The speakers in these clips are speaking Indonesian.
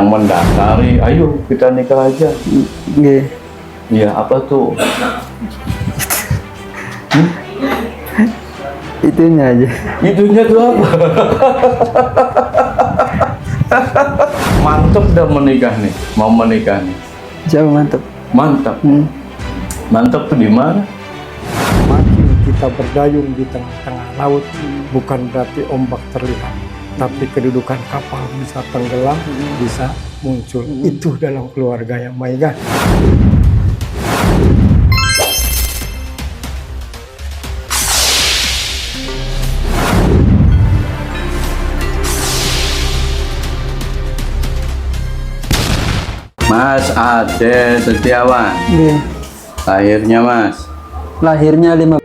yang mendasari, ayo kita nikah aja. Nggih. Iya, apa tuh? Itunya aja. Itunya tuh apa? Mantep dah menikah nih, mau menikah nih. Jauh mantap. Mantap. Mantap tuh di mana? Makin kita berdayung di tengah-tengah laut, bukan berarti ombak terlihat, tapi kedudukan kapal bisa tenggelam, bisa muncul. Itu dalam keluarga yang baik. Mas Ade Setiawan, Nggih. lahirnya Mas. Lahirnya 5.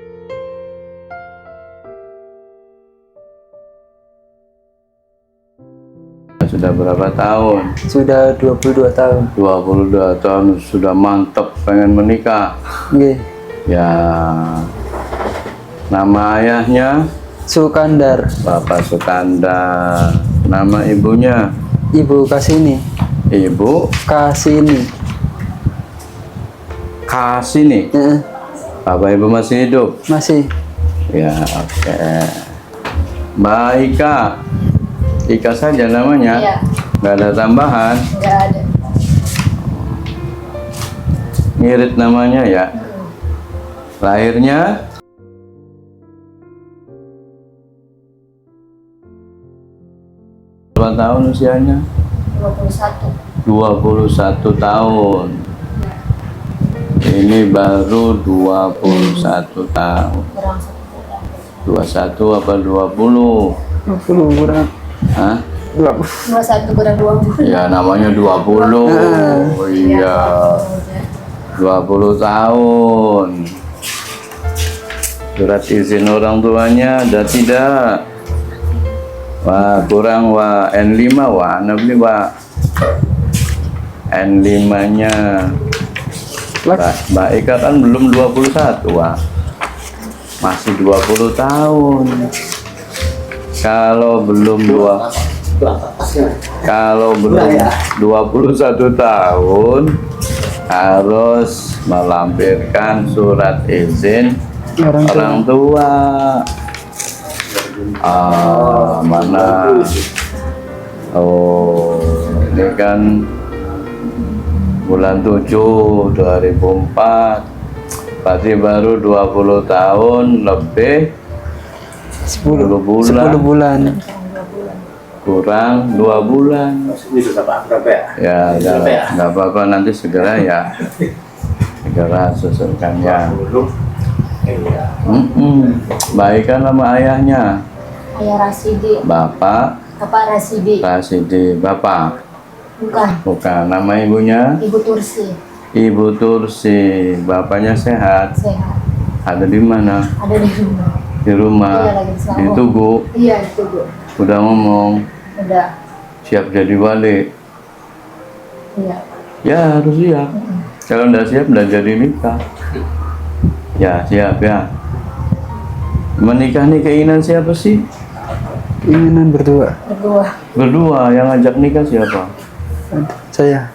Sudah berapa tahun? Sudah 22 tahun. 22 tahun sudah mantep pengen menikah. Nggih. Ya, nama ayahnya Sukandar. Bapak Sukandar. Nama ibunya Ibu Kasini. Ibu Kasini. Kasini. Heeh. Bapak Ibu masih hidup? Masih. Ya, oke. Mbak Ika. Ika saja namanya? Iya. Nggak ada tambahan? Nggak ada. Ngirit namanya ya? Lahirnya? Berapa tahun usianya? 21. 21 tahun. Ini baru 21 tahun. Kurang 1 bulan. 21 apa 20? 20 kurang. Hah? 21 kurang 20. Ya namanya 20. Oh, iya. 20 tahun. Surat izin orang tuanya ada tidak? Wah, kurang wah. N5 wah, nabi wah. N5-nya. Mbak Ika kan belum 21 wah. Masih 20 tahun. Kalau belum 21 tahun harus melampirkan surat izin orang tua. Mana? Oh, ini kan bulan 7 2004. Berarti baru 20 tahun lebih 10 bulan. 10 bulan. Kurang 2 bulan. Ini sudah berapa ya? Ya, nggak apa-apa, nanti segera ya. Segera susulkan ya. Iya. Baikkan nama ayahnya. Ayah Rasidi. Bapak Rasidi. Rasidi. Bapak? Bukan. Bukan. Nama ibunya? Ibu Tursi. Ibu Tursi. Bapaknya sehat? Sehat. Ada di mana? Ada di rumah. Di rumah? Iya, lagi di Selangor. Di Tugu? Iya, itu Bu. Udah ngomong? Udah. Siap jadi wali? Iya. Ya harus siap. Kalau nggak siap nggak jadi nikah. Ya siap ya. Menikah nih keinginan siapa sih? Keinginan berdua. Berdua. Berdua. Yang ngajak nikah siapa? Saya.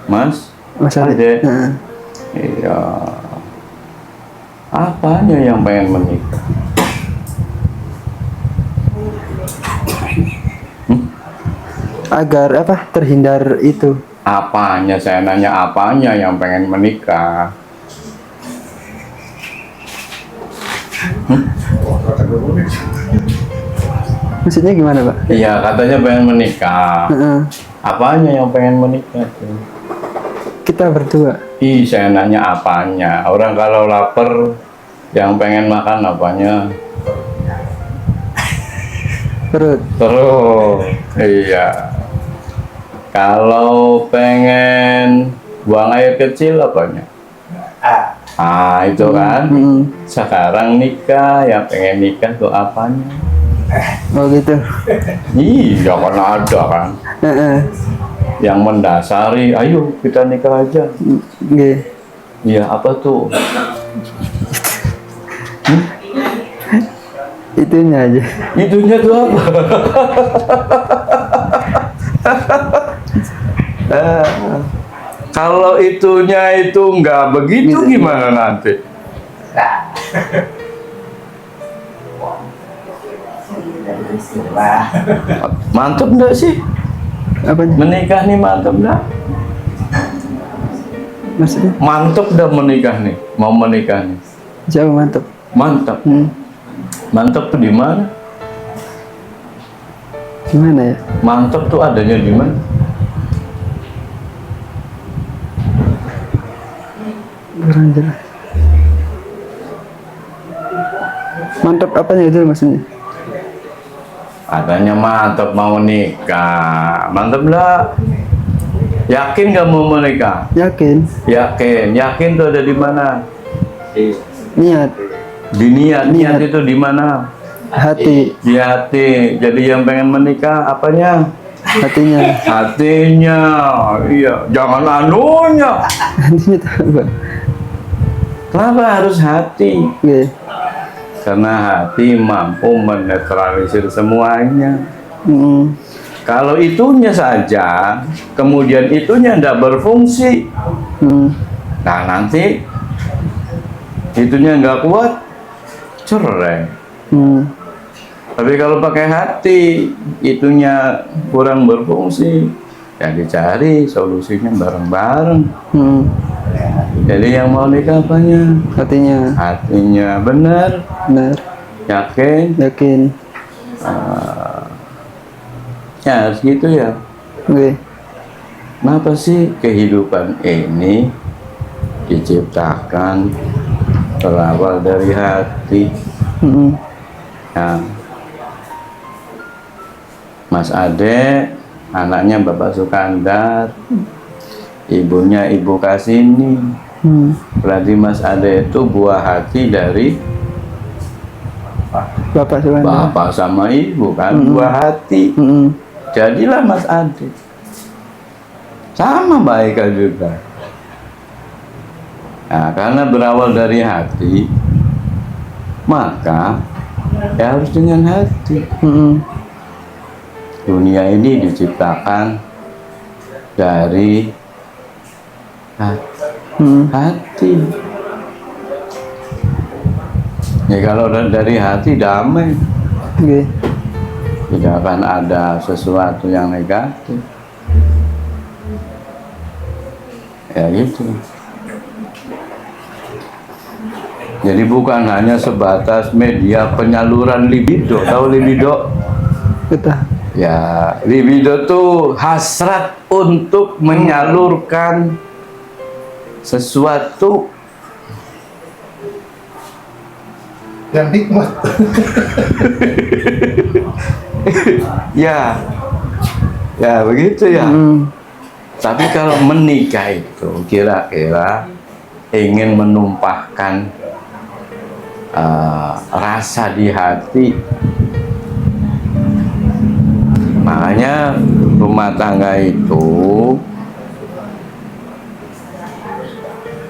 Mas? Mas Ade. Ade? Heeh. Iya. Apanya yang pengen menikah? Agar apa? Terhindar itu. Apanya? Saya nanya apanya yang pengen menikah? Maksudnya gimana, Pak? Iya, katanya pengen menikah. Heeh. Apanya yang pengen menikah tuh? Kita berdua. Ih, saya nanya apanya. Orang kalau lapar, yang pengen makan apanya? Perut. Terus, iya. Kalau pengen buang air kecil apanya? Itu kan. Sekarang nikah, yang pengen nikah tuh apanya? Oh gitu. Iya, kan ada kan. Heeh. Yang mendasari, ayo kita nikah aja. Nggih. Iya, apa tuh? Itunya aja. Itunya tuh apa? Kalau itunya itu nggak begitu Gitu. gimana nanti? Mantap enggak sih? Apanya? Menikah nih mantap enggak? Maksudnya? Mantap dah menikah nih, mau menikah nih. Jauh mantap. Mantap. Hmm. Mantap tuh di mana? Gimana ya? Mantap tuh adanya di mana? Kurang jelas. Mantap apanya itu maksudnya? Adanya mantap mau nikah. Mantap enggak? Yakin nggak mau menikah? Yakin? Yakin. Yakin tuh ada di mana? Niat. Di niat. Niat Niat. itu di mana? Hati. Di hati. Jadi yang pengen menikah apanya? Hatinya. Hatinya. Iya. Jangan anunya. Hatinya tahu apa? Kenapa harus hati? Oke. Karena hati mampu menetralisir semuanya. Hmm. Kalau itunya saja, kemudian itunya tidak berfungsi, Hmm. nah nanti itunya nggak kuat, cerai. Hmm. Tapi kalau pakai hati, itunya kurang berfungsi, ya dicari solusinya bareng-bareng. Hmm. Jadi yang mau nikah apanya? Hatinya. Hatinya benar, Benar. yakin, Yakin. ya harus gitu ya. Oke. Kenapa sih kehidupan ini diciptakan berawal dari hati? Hmm. Ya. Mas Ade, anaknya Bapak Sukandar, ibunya Ibu Kasini. Hmm. Berarti Mas Ade itu buah hati dari Bapak Sukandar. Bapak sama Ibu kan, buah hati. Hmm. Jadilah Mas Ade. Sama baik juga. Nah, karena berawal dari hati, maka ya harus dengan hati. Hmm. Dunia ini diciptakan dari hati. Ya kalau dari hati damai, Oke. tidak akan ada sesuatu yang negatif. Ya gitu. Jadi bukan hanya sebatas media penyaluran libido. Tahu libido? Kita. Ya, libido tuh hasrat untuk menyalurkan sesuatu yang hikmat. ya, ya begitu ya. Hmm. Tapi kalau menikah itu kira-kira ingin menumpahkan rasa di hati. Makanya rumah tangga itu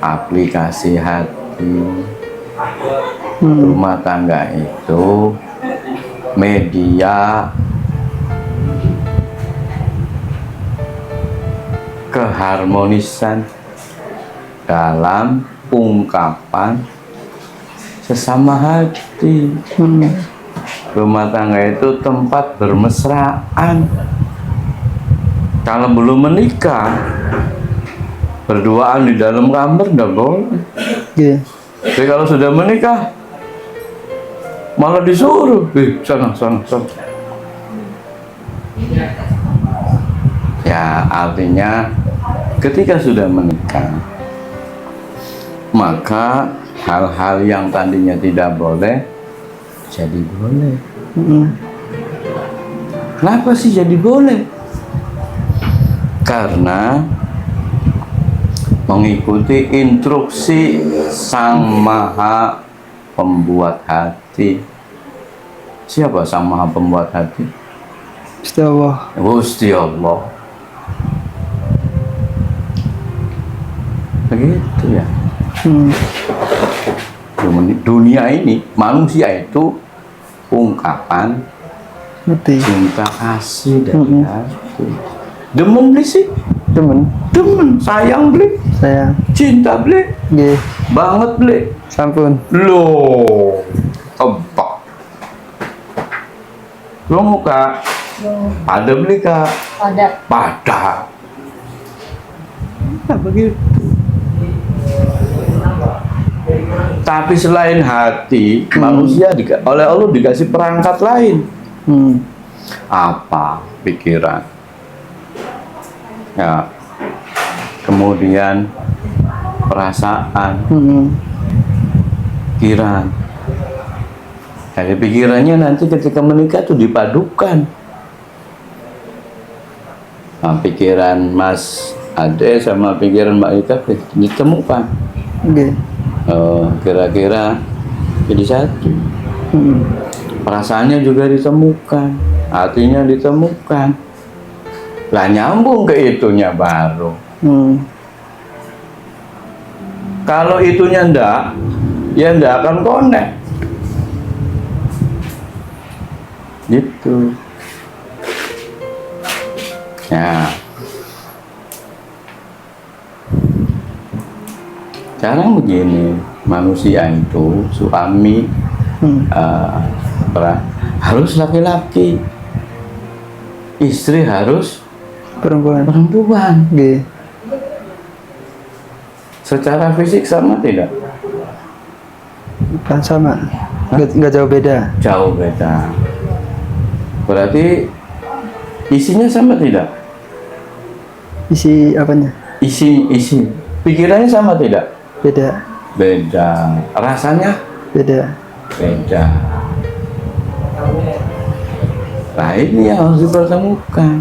aplikasi hati. Rumah tangga itu media keharmonisan dalam ungkapan sesama hati. Rumah tangga itu tempat bermesraan. Kalau belum menikah, berduaan di dalam kamar nggak boleh. Oke. Tapi kalau sudah menikah, malah disuruh, sana. Ya, artinya ketika sudah menikah, maka hal-hal yang tadinya tidak boleh jadi boleh. Kenapa sih jadi boleh? Karena mengikuti instruksi Sang Maha Pembuat Hati. Siapa Sang Maha Pembuat Hati? Gusti Allah. Gusti Allah. Begitu ya. Dunia ini, manusia itu ungkapan Ngerti. cinta kasih dari hati. Demen berisik, Demen, sayang beli, sayang. cinta beli, Nggih, banget beli. sampun. Loh, tebak. Lo muka, ada beli kak? Ada. Pada. Nah, begitu. Tapi selain hati, manusia oleh Allah dikasih perangkat lain. Apa? Pikiran. Ya. Kemudian perasaan, pikiran. Dari pikirannya nanti ketika menikah tuh dipadukan. Nah, pikiran Mas Ade sama pikiran Mbak Ika ditemukan. Nggih. Kira-kira jadi satu. Perasaannya juga ditemukan, hatinya ditemukan. Lah nyambung ke itunya baru. Kalau itunya ndak, ya ndak akan connect. Gitu. Ya. Sekarang begini, manusia itu suami harus laki-laki, istri harus Perempuan. Nggih. Secara fisik sama tidak? Kan sama. Nggak jauh beda. Jauh beda. Berarti isinya sama tidak? Isi apanya? Isi pikirannya sama tidak? Beda. Beda. Rasanya Beda. beda. Nah ini yang harus dipertemukan.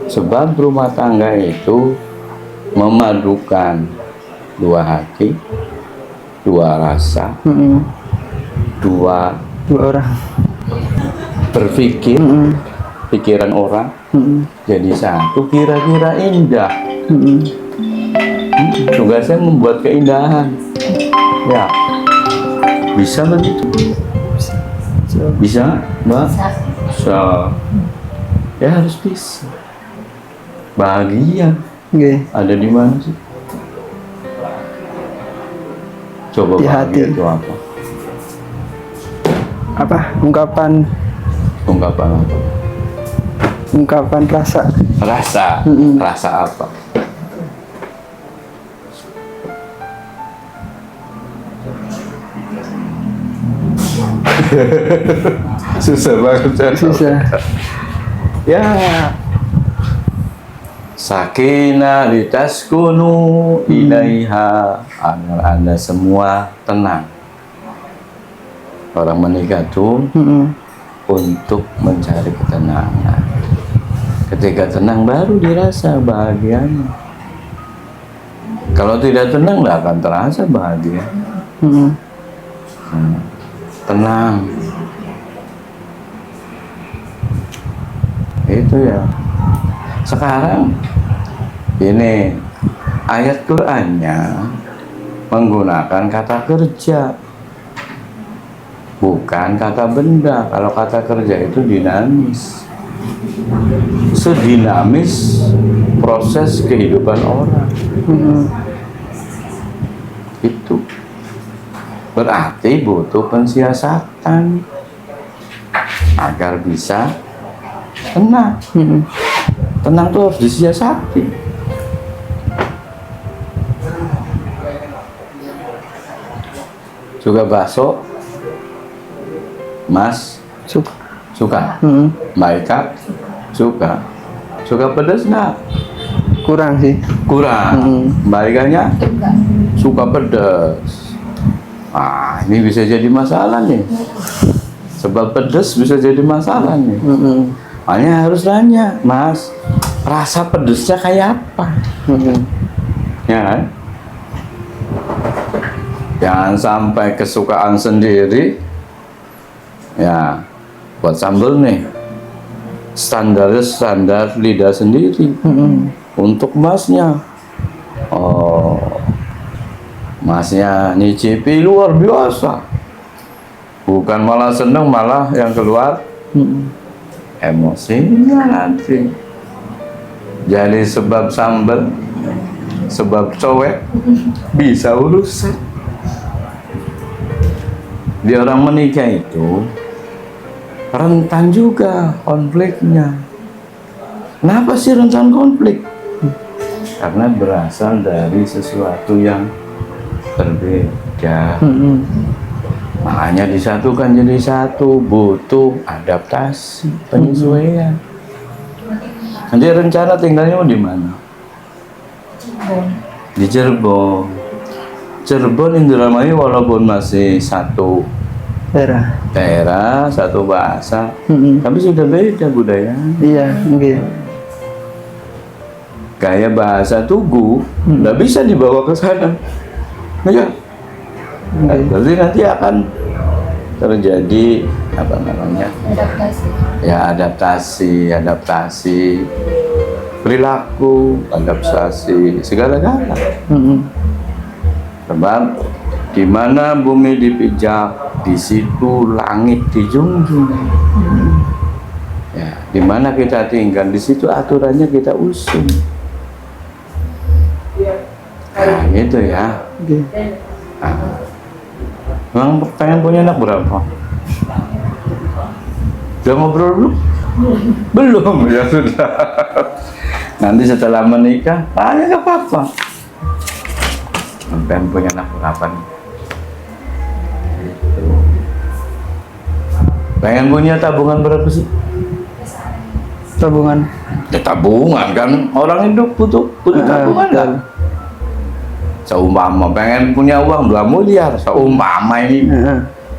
Sebab rumah tangga itu memadukan dua hati, dua rasa, dua orang berpikir, pikiran orang jadi satu, kira-kira indah. Tugasnya membuat keindahan. Ya, bisa begitu? Bisa, Mbak? Bisa. Ya harus bisa. Bahagia Nggih. ada di mana sih? Coba Di bahagia hati. itu apa? Apa? Ungkapan Apa? rasa. Rasa. Rasa apa? Susah banget. Susah. Ya. Sakinah litaskunu ilaiha, agar Anda semua tenang. Orang menikah tuh untuk mencari ketenangan. Ketika tenang baru dirasa bahagianya. Kalau tidak tenang nggak akan terasa bahagia. Tenang. Itu ya. Sekarang ini ayat Qur'annya menggunakan kata kerja, bukan kata benda. Kalau kata kerja itu dinamis, sedinamis proses kehidupan orang. Itu berarti butuh pensiasatan agar bisa tenang. Tenang tuh harus disiasati. Juga bakso, Mas suka? Mbak Ika suka? Suka pedas nggak? Kurang sih. Kurang. Mbak Ikanya suka pedas. Ah, ini bisa jadi masalah nih. Sebab pedas bisa jadi masalah nih. Makanya harus tanya, Mas, rasa pedesnya kayak apa? Ya kan? Jangan sampai kesukaan sendiri. Ya, buat sambal nih, standarnya standar lidah sendiri. Untuk Masnya, oh, Masnya nyicipi luar biasa. Bukan malah seneng, malah yang keluar emosinya nanti. Jadi sebab sambal, sebab cowek bisa urusan. Di orang menikah itu rentan juga konfliknya. Kenapa sih rentan konflik? Karena berasal dari sesuatu yang berbeda. Makanya disatukan jadi satu, butuh adaptasi, penyesuaian. Nanti rencana tinggalnya mau di mana? Di Cirebon. Cirebon Indramayu walaupun masih satu daerah, satu bahasa, tapi sudah beda budaya. Iya, mungkin. Gaya bahasa Tugu nggak bisa dibawa ke sana. Ya. Berarti nanti akan terjadi apa namanya? Adaptasi perilaku, adaptasi segala-gala. Sebab di mana bumi dipijak, di situ langit dijunjung. Ya, di mana kita tinggal, di situ aturannya kita usung. Nah, gitu ya. Nah, Emang pengen punya anak berapa? Udah ngobrol belum? Belum, ya sudah. Nanti setelah menikah, tanya ke papa. Pengen punya anak berapa nih? Gitu. Pengen punya tabungan berapa sih? Tabungan. Ya tabungan kan, orang hidup butuh tabungan kan? Seumpama pengen punya uang 2 miliar, seumpama ini,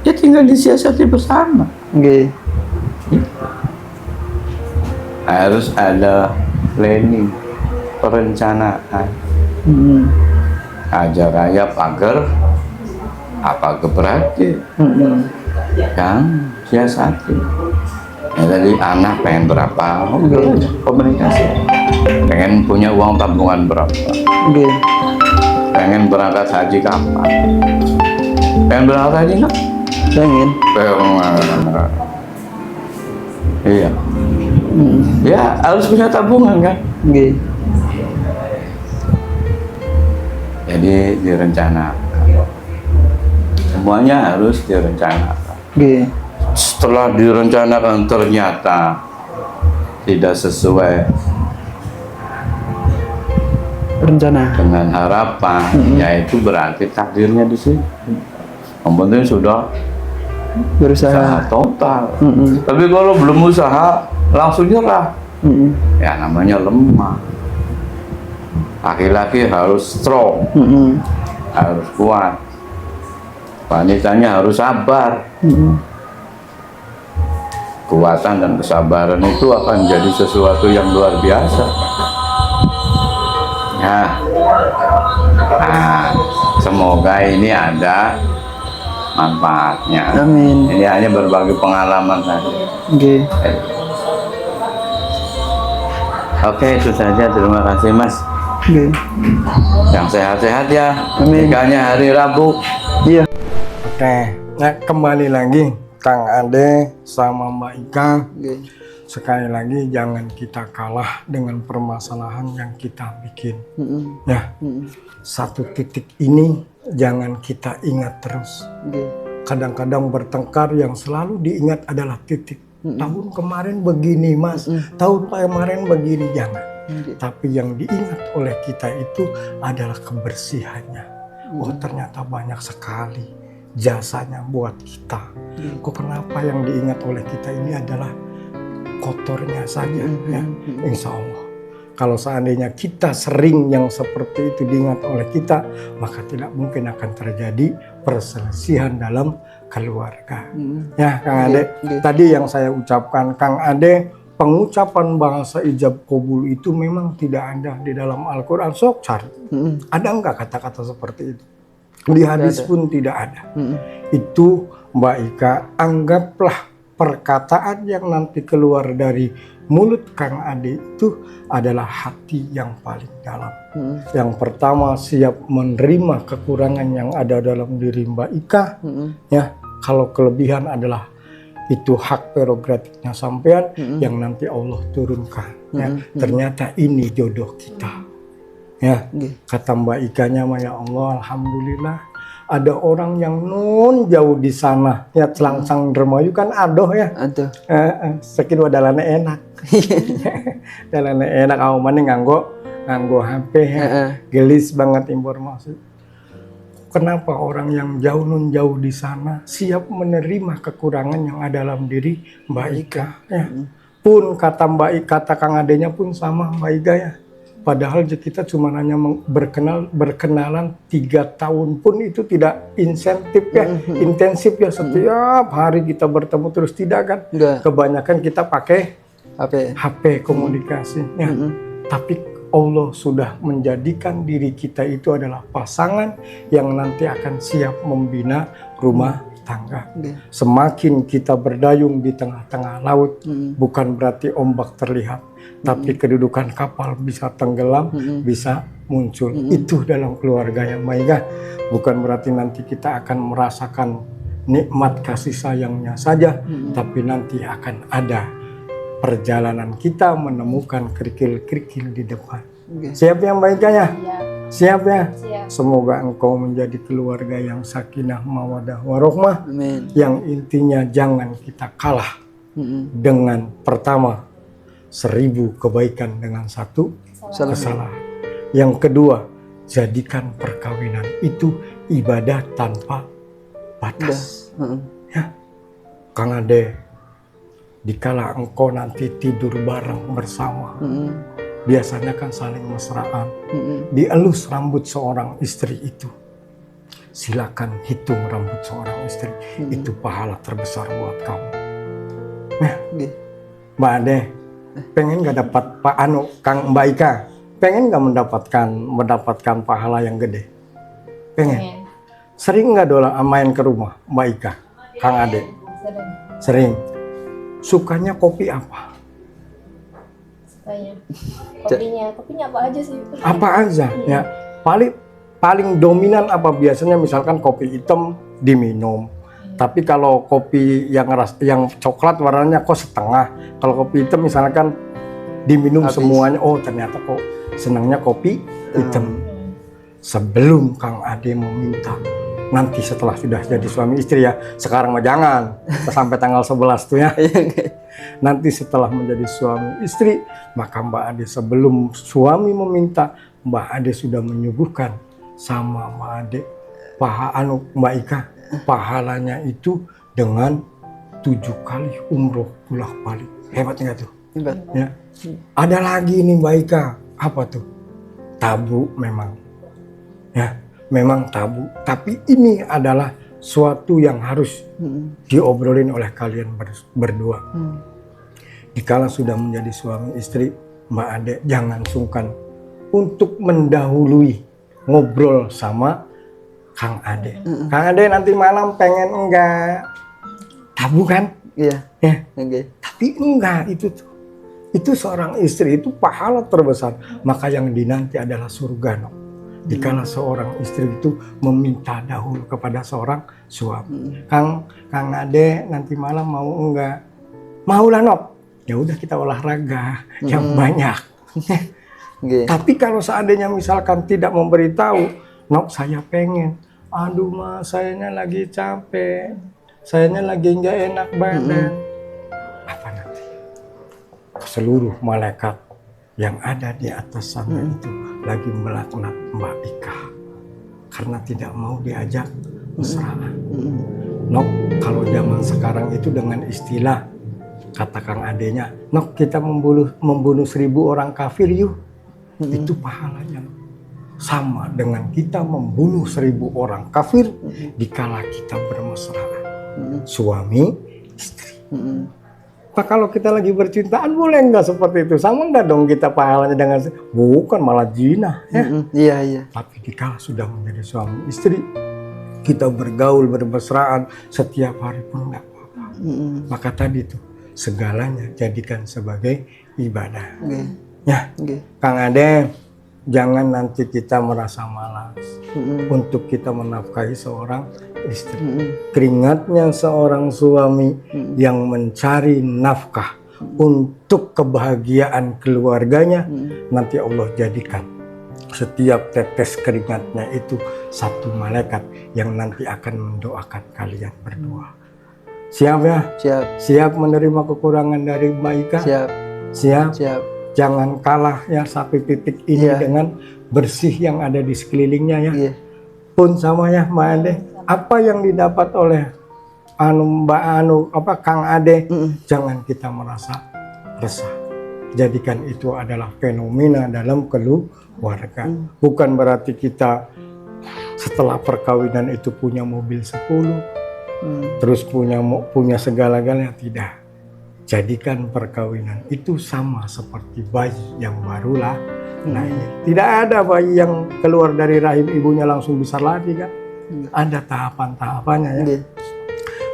ya tinggal disiasati bersama. Oke. Harus ada planning, perencanaan. Ajar ayah pagar, apa keberarti, yang siasati. Ya, tadi anak pengen berapa, komunikasi. Pengen punya uang tabungan berapa. Pengen berangkat haji kapan? Pengen berangkat haji nggak? Pengen. Iya. Ya harus punya tabungan kan? Jadi direncanakan. Semuanya harus direncanakan. Setelah direncanakan ternyata tidak sesuai rencana dengan harapan, yaitu berarti takdirnya di sini. Yang penting sudah berusaha total. Tapi kalau belum usaha langsung nyerah, ya namanya lemah. Laki-laki harus strong, harus kuat. Wanitanya harus sabar. Kekuatan dan kesabaran itu akan jadi sesuatu yang luar biasa. Nah, semoga ini ada manfaatnya. Amin. Ini hanya berbagi pengalaman saja. Oke, itu saja. Terima kasih, Mas. Yang sehat-sehat ya. Amin. Nikahnya hari Rabu. Iya. Oke, nah kembali lagi Kang Ade sama Mbak Ika. Sekali lagi jangan kita kalah dengan permasalahan yang kita bikin. Ya, satu titik ini jangan kita ingat terus. Kadang-kadang bertengkar yang selalu diingat adalah titik. Tahun kemarin begini mas, tahun kemarin begini, jangan. Tapi yang diingat oleh kita itu adalah kebersihannya. Oh ternyata banyak sekali jasanya buat kita. Kok kenapa yang diingat oleh kita ini adalah kotornya saja, ya. Insya Allah kalau seandainya kita sering yang seperti itu diingat oleh kita, maka tidak mungkin akan terjadi perselisihan dalam keluarga. Ya Kang Ade, tadi yang saya ucapkan Kang Ade, pengucapan bahasa ijab kabul itu memang tidak ada di dalam Al-Quran. Sok cari, ada enggak kata-kata seperti itu? Di hadis pun tidak ada. Itu Mbak Ika, anggaplah perkataan yang nanti keluar dari mulut Kang Ade itu adalah hati yang paling dalam. Yang pertama, siap menerima kekurangan yang ada dalam diri Mbak Ika. Ya, kalau kelebihan adalah itu hak prerogatifnya sampean yang nanti Allah turunkan. Ya. Ternyata ini jodoh kita. Ya, kata Mbak Ikanya, ya Allah, alhamdulillah ada orang yang nun jauh di sana. Ya, Celangsang Dermayu kan adoh ya. Aduh. Sekidu dalane enak. Dalane enak, aku mana nganggo HP ya. Gelis banget informasi. Kenapa orang yang jauh nun jauh di sana siap menerima kekurangan yang ada dalam diri Mbak Ika ya. Pun kata Mbak Ika, kata Kang Adenya pun sama Mbak Ika ya. Padahal kita cuma hanya berkenalan 3 tahun pun itu tidak insentif ya, intensif ya, setiap hari kita bertemu terus, tidak kan? Kebanyakan kita pakai HP komunikasi ya. Tapi Allah sudah menjadikan diri kita itu adalah pasangan yang nanti akan siap membina rumah tangga. Semakin kita berdayung di tengah-tengah laut, bukan berarti ombak terlihat, tapi kedudukan kapal bisa tenggelam, bisa muncul. Itu dalam keluarga yang baik. Bukan berarti nanti kita akan merasakan nikmat kasih sayangnya saja, tapi nanti akan ada perjalanan kita menemukan kerikil-kerikil di depan. Siap yang baik ya? Siap ya? Siap. Semoga engkau menjadi keluarga yang sakinah mawadah warahmah. Yang intinya jangan kita kalah dengan pertama 1000 kebaikan dengan 1 kesalahan. Yang kedua, jadikan perkawinan itu ibadah tanpa batas. Ya, Kang Ade, dikala engkau nanti tidur bareng bersama, biasanya kan saling mesraan, dielus rambut seorang istri itu. Silakan hitung rambut seorang istri, itu pahala terbesar buat kamu. Nah, Mbak Ade, pengen gak dapat Kang Mbak Ika, pengen gak mendapatkan pahala yang gede? Pengen. Sering gak main ke rumah Mbak Ika, Kang Ade? Sering. Sukanya kopi apa? Kopinya apa aja sih? Apa aja ya. Paling dominan apa biasanya, misalkan kopi hitam diminum. Tapi kalau kopi yang coklat warnanya kok setengah. Kalau kopi hitam misalkan diminum semuanya. Oh, ternyata kok senangnya kopi hitam. Sebelum Kang Ade meminta, nanti setelah sudah jadi suami istri ya, sekarang mah jangan sampai tanggal 11 tuh ya. Nanti setelah menjadi suami istri, maka Mbak Ade sebelum suami meminta, Mbak Ade sudah menyuguhkan sama Mbak Ade Mbak Ika, pahalanya itu dengan 7 kali umroh pulang balik. Hebat nggak tuh? Hebat. Ya. Ada lagi nih Mbak Ika, apa tuh? Tabu memang. Ya, memang tabu. Tapi ini adalah suatu yang harus diobrolin oleh kalian berdua. Dikala sudah menjadi suami istri, Mbak Ade jangan sungkan untuk mendahului ngobrol sama Kang Ade. Kang Ade nanti malam pengen enggak? Tabu kan? Iya. Ya. Tapi enggak, itu seorang istri itu pahala terbesar. Maka yang dinanti adalah surga, no. Dikala seorang istri itu meminta dahulu kepada seorang suami. Kang Ade nanti malam mau enggak? Mau lah, Nok. Ya udah kita olahraga yang banyak. Tapi kalau seandainya misalkan tidak memberitahu, Nok saya pengen, aduh mas sayanya lagi capek, sayanya lagi nggak enak badan. Apa nanti? Seluruh malaikat yang ada di atas sana itu lagi melaknat Mbak Ika karena tidak mau diajak mesraan. Nok, kalau zaman sekarang itu dengan istilah kata Kang Adenya, Nok kita membunuh 1000 orang kafir yuk. Itu pahalanya sama dengan kita membunuh 1000 orang kafir dikala kita bermesraan. Suami istri. Nah, kalau kita lagi bercintaan boleh nggak seperti itu? Sama nggak dong kita pahalanya dengan bukan malah zina ya? Iya. Tapi dikala sudah menjadi suami istri, kita bergaul bermesraan setiap hari pun nggak apa-apa. Maka tadi tuh segalanya jadikan sebagai ibadah. Ya, Kang Ade, jangan nanti kita merasa malas untuk kita menafkahi seorang istri. Keringatnya seorang suami yang mencari nafkah untuk kebahagiaan keluarganya, nanti Allah jadikan setiap tetes keringatnya itu satu malaikat yang nanti akan mendoakan kalian berdua. Siap ya? Siap. Siap menerima kekurangan dari Mbak Ika? Siap. Siap? Siap. Jangan kalah ya sampai titik ini Iya. dengan bersih yang ada di sekelilingnya ya. Iya. Pun sama ya Mbak Ade, apa yang didapat oleh Kang Ade, jangan kita merasa resah. Jadikan itu adalah fenomena dalam keluarga. Bukan berarti kita setelah perkawinan itu punya mobil 10, terus punya segala-galanya, tidak. Jadikan perkawinan itu sama seperti bayi yang baru lahir. Tidak ada bayi yang keluar dari rahim ibunya langsung besar lagi kan. Ada tahapan-tahapannya ya.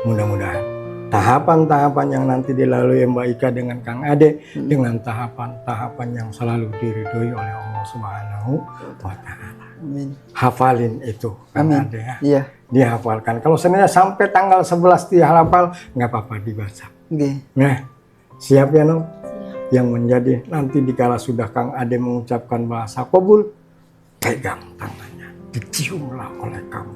Mudah-mudahan tahapan-tahapan yang nanti dilalui Mbak Ika dengan Kang Ade, dengan tahapan-tahapan yang selalu diridhoi oleh Allah Subhanahu wa Ta'ala. Amin. Hafalin itu Kang Amin. Ade ya. Iya. Dihafalkan. Kalau sebenarnya sampai tanggal 11 dihafal, nggak apa-apa dibaca. Oke. Nah, siap ya Nom? Yang menjadi nanti dikala sudah Kang Ade mengucapkan bahasa qabul, pegang tangannya, diciumlah oleh kamu.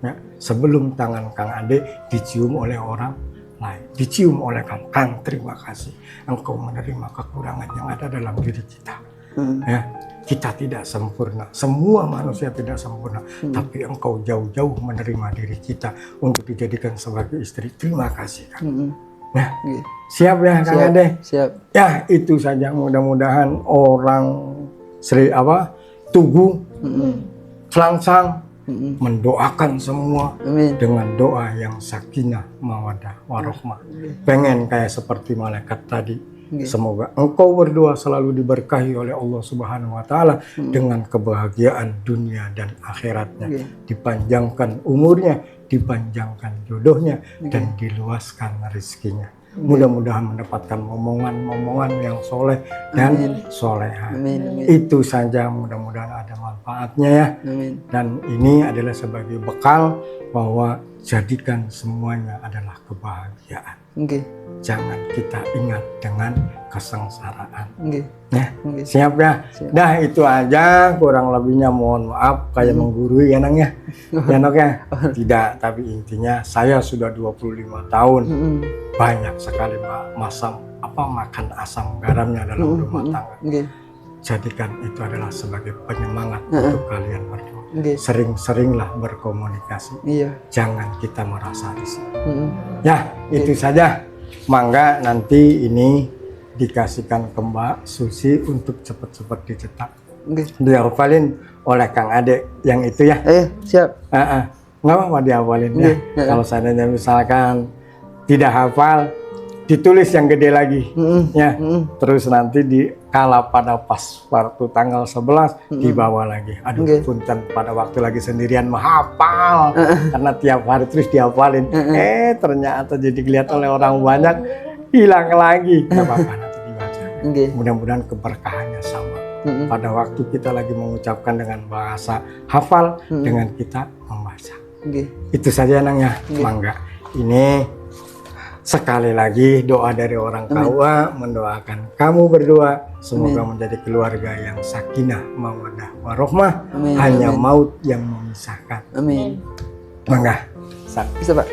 Ya, sebelum tangan Kang Ade dicium oleh orang lain, dicium oleh kamu. Kang, terima kasih, engkau menerima kekurangan yang ada dalam diri kita. Ya, kita tidak sempurna, semua manusia tidak sempurna, tapi engkau jauh-jauh menerima diri kita untuk dijadikan sebagai istri. Terima kasih Kang. Nah, siap ya Kang Ade? Siap. Ya, itu saja. Mudah-mudahan orang Tugu, Selangsang mendoakan semua dengan doa yang sakinah, mawaddah, warohmah. Pengen kayak seperti malaikat tadi. Semoga engkau berdua selalu diberkahi oleh Allah Subhanahu wa Ta'ala dengan kebahagiaan dunia dan akhiratnya. Dipanjangkan umurnya, dipanjangkan jodohnya, dan diluaskan rezekinya. Mudah-mudahan mendapatkan momongan-momongan yang soleh dan soleha. Itu saja, mudah-mudahan ada manfaatnya ya. Dan ini adalah sebagai bekal bahwa jadikan semuanya adalah kebahagiaan. Jangan kita ingat dengan kesengsaraan. Nah, siap ya? Dah itu aja, kurang lebihnya mohon maaf kayak menggurui ya Nang ya. Ya Nok ya? Tidak, tapi intinya saya sudah 25 tahun. Banyak sekali makan asam garamnya dalam rumah tangga. Jadikan itu adalah sebagai penyemangat untuk kalian berdua. Sering-seringlah berkomunikasi. Jangan kita merasa risih. Ya, itu saja. Mangga nanti ini dikasihkan ke Mbak Susi untuk cepat-cepat dicetak. Dihafalin oleh Kang Ade yang itu ya. Siap. Nggak apa-apa dihafalin ya. Kalau seandainya misalkan tidak hafal, ditulis yang gede lagi ya. Terus nanti dikala pada pas waktu tanggal 11 dibawa lagi. Aduh, punten pada waktu lagi sendirian menghafal karena tiap hari terus dihafalin. Ternyata jadi dilihat oleh orang banyak, hilang lagi. Nggak apa-apa, nanti dibaca. Mudah-mudahan keberkahannya sama. Pada waktu kita lagi mengucapkan dengan bahasa hafal dengan kita membaca. Itu saja Nang ya. Mangga. Ini sekali lagi doa dari orang KUA mendoakan kamu berdua semoga menjadi keluarga yang sakinah, mawaddah, warohmah. Hanya maut yang memisahkan. Amin. Mangga. Bisa Pak.